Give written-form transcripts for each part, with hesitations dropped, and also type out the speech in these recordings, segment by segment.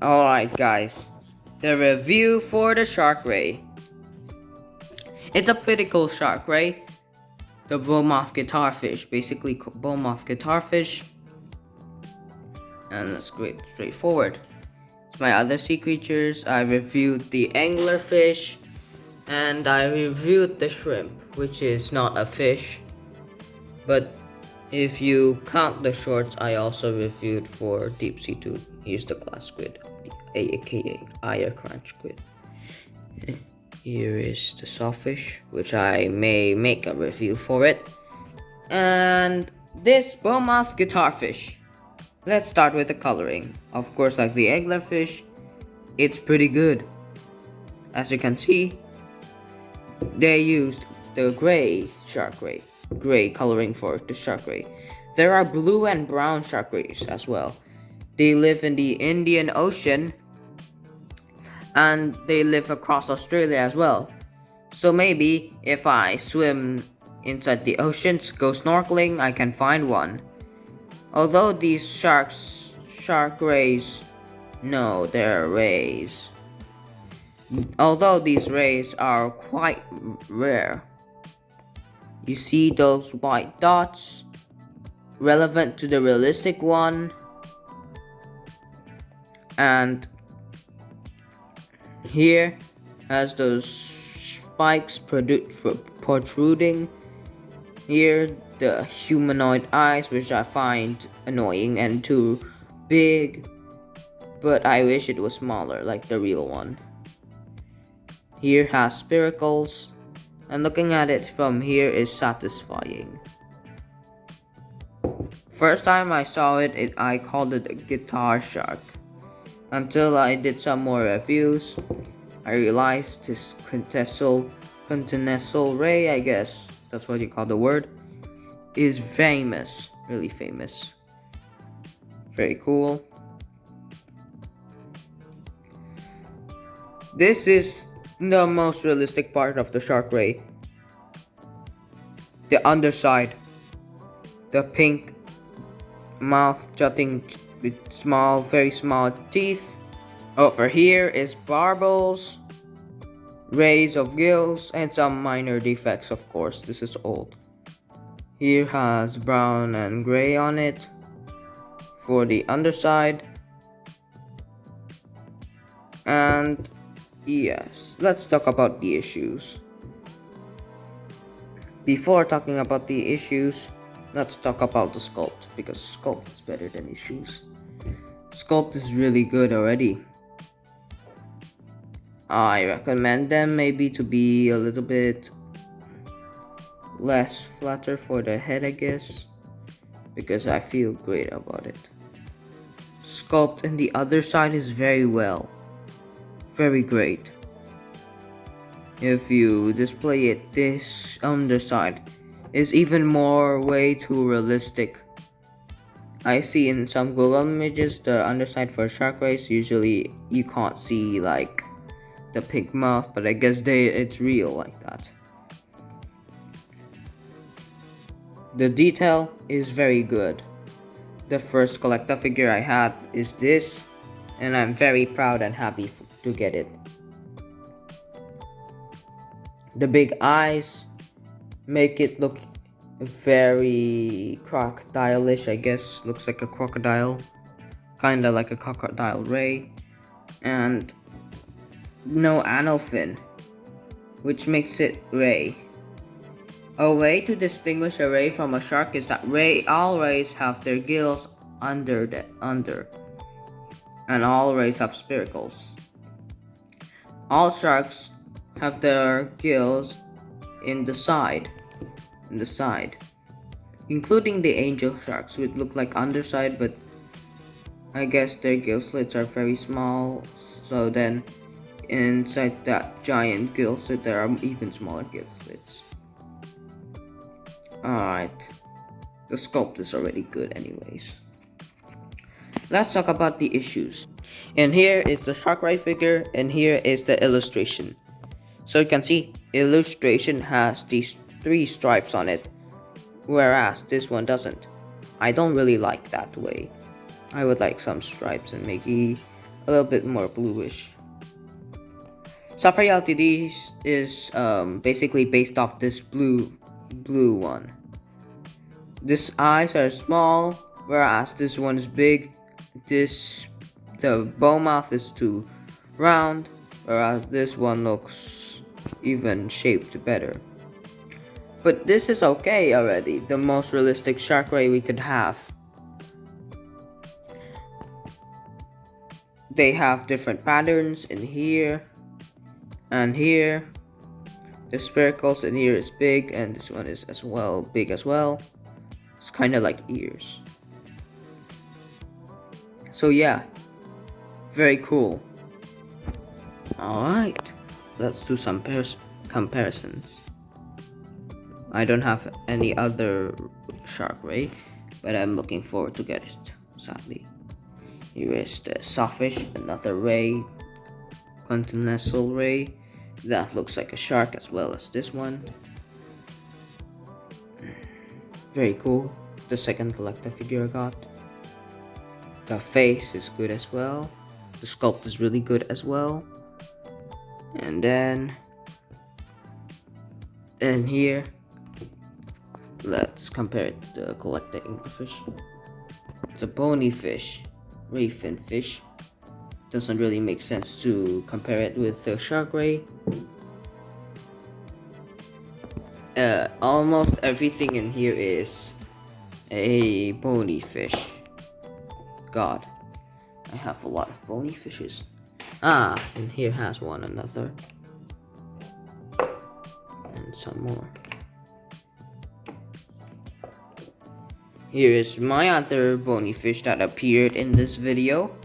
Alright guys, the review for the shark ray. It's a pretty cool shark ray. The bowmouth guitarfish, basically bowmouth guitarfish. And that's great, straightforward. It's my other sea creatures. I reviewed the anglerfish and I reviewed the shrimp, which is not a fish. But if you count the shorts, I also reviewed for deep sea tooth. Here's the glass squid, a.k.a. iron crunch squid. Here is the sawfish, which I may make a review for it. And this bowmouth guitarfish. Let's start with the coloring. Of course, like the anglerfish, it's pretty good. As you can see, they used the gray shark ray, gray coloring for the shark ray. There are blue and brown shark rays as well. They live in the Indian Ocean and they live across Australia as well. So maybe if I swim inside the oceans, go snorkeling, I can find one. Although these shark rays, no, they're rays. Although these rays are quite rare. You see those white dots? Relevant to the realistic one. And here has those spikes protruding. Here the humanoid eyes, which I find annoying and too big, but I wish it was smaller like the real one. Here has spiracles, and looking at it from here is satisfying. First time I saw it, I called it a guitar shark. Until I did some more reviews, I realized this quintessential ray, I guess that's what you call the word, is famous, really famous. Very cool. This is the most realistic part of the shark ray. The underside. The pink mouth jutting with small, very small teeth. Over here is barbels, rays of gills, and some minor defects, of course. This is old. Here has brown and gray on it for the underside. And yes, let's talk about the issues. Before talking about the issues, let's talk about the sculpt, because sculpt is better than issues. Sculpt is really good already. I recommend them maybe to be a little bit less flatter for the head, I guess, because I feel great about it. Sculpt in the other side is very well, very great. If you display it, this underside is even more way too realistic. I see in some Google images the underside for shark rays, usually you can't see like the pink mouth, but I guess it's real like that. The detail is very good. The first collecta figure I had is this, and I'm very proud and happy to get it. The big eyes make it look very crocodile-ish, I guess. Looks like a crocodile, kinda like a crocodile ray, and no anal fin, which makes it ray. A way to distinguish a ray from a shark is that all rays have their gills under, and all rays have spiracles. All sharks have their gills in the side, including the angel sharks, which look like underside, but I guess their gill slits are very small, so then inside that giant gill slit there are even smaller gill slits. Alright, the sculpt is already good anyways. Let's talk about the issues. And here is the shark ray figure, and here is the illustration. So you can see, illustration has these 3 stripes on it, whereas this one doesn't. I don't really like that way. I would like some stripes and maybe a little bit more bluish. Safari Ltd is basically based off this blue one. These eyes are small, whereas this one is big. The bowmouth is too round, whereas this one looks even shaped better. But this is okay already, the most realistic shark ray we could have. They have different patterns in here and here. The spiracles in here is big, and this one is as well big as well. It's kind of like ears. So yeah, very cool. Alright, let's do some comparisons. I don't have any other shark ray, but I'm looking forward to get it, sadly. Here is the sawfish, another ray, continental ray, that looks like a shark as well as this one. Very cool. The second collector figure I got. The face is good as well. The sculpt is really good as well. And then here, let's compare it to the collector anglerfish. It's a bony fish, ray fin fish. Doesn't really make sense to compare it with the shark ray. Almost everything in here is a bony fish. God, I have a lot of bony fishes. And here has one another. And some more. Here is my other bony fish that appeared in this video.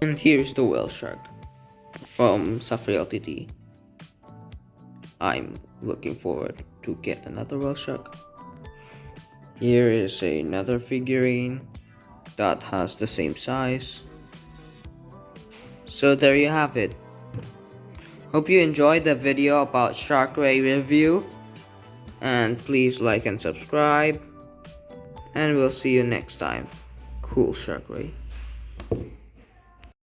And here's the whale shark from Safari Ltd. I'm looking forward to get another whale shark. Here is another figurine that has the same size. So there you have it. Hope you enjoyed the video about shark ray review, and please like and subscribe, and we'll see you next time. Cool shark ray.